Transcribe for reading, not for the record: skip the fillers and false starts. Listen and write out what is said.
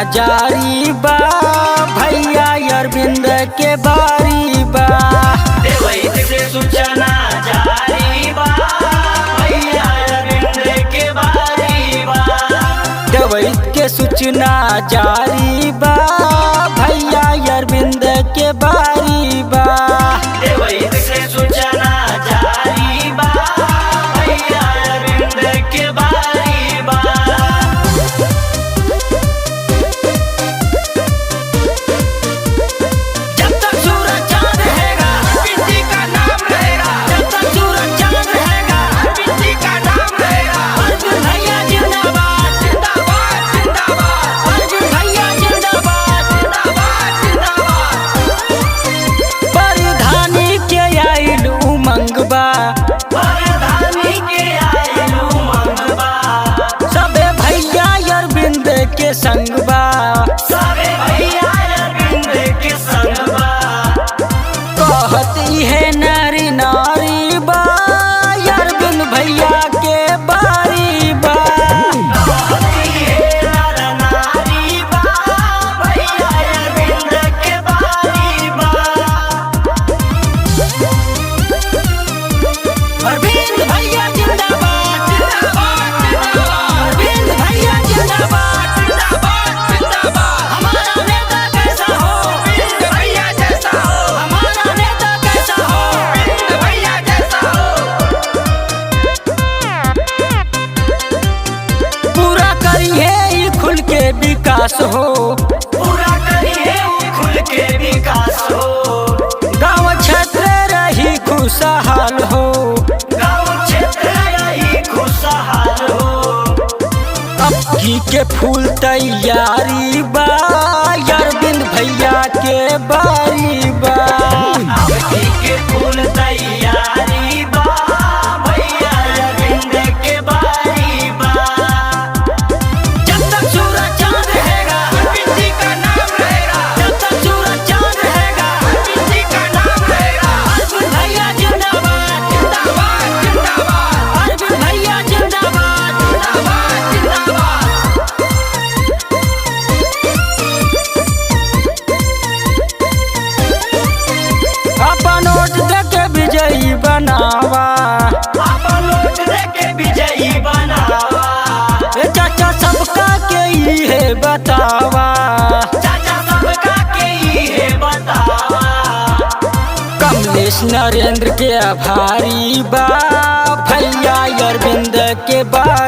जारी बा भैया अरविंद के बारी बा। देवैत से सूचना जारी बा भैया अरविंद के बारी बा। देवैत के सूचना जारी बा भैया अरविंद के बारी बा। देवैत से सूचना जारी बा भैया अरविंद के बारी बा। जब तक सूरज चांद रहेगा अरविंद जी का नाम रहेगा। जब तक सूरज चांद रहेगा अरविंद जी का नाम रहेगा। अर्जुन भैया जिंदाबाद जिंदाबाद जिंदाबाद। अर्जुन भैया जिंदाबाद जिंदाबाद जिंदाबाद। परधानी के आइल उमंग बा परधानी के आइल उमंग बा। सबे भैया अरविंद के संग बा। सबे भैया अरविंद के संग बा। कहत इहे नारी नारी बा अरविंद भैया के बारी बा। अरविंद भैया जिंदाबाद जिंदाबाद जिंदाबाद। अरविंद भैया जिंदाबाद जिंदाबाद जिंदाबाद। हमारा नेता कैसा हो अरविंद भैया जैसा हो। हमारा नेता कैसा हो अरविंद भैया जैसा हो। पूरा करिए ई खुल के विकास हो। पूरा करिए खुल के विकास हो। गाँव क्षेत्र रही खुशहाल हो। गाँव क्षेत्र रही खुशहाल हो। अब घी के फूल तैयारी बा अरविंद भैया के बारी बा। अवधि के फूल तैयारी बा भैया अरविंद के बारी बा। जब तक सूरज चांद रहेगा अरविंद जी का नाम रहेगा। जब तक सूरज चांद रहेगा अरविंद जी का नाम रहेगा। अर्जुन भैया जिंदाबाद जिंदाबाद जिंदाबाद। अर्जुन भैया जिंदाबाद जिंदाबाद जिंदाबाद। अपन वोट देके विजयी बनावा। अपन वोट देके विजयी बनावा। ए चाचा सबका के ई है बतावा। चाचा सबका के ही है बतावा। कमलेश नरेंद्र के आभारी बा भैया अरविंद के बारी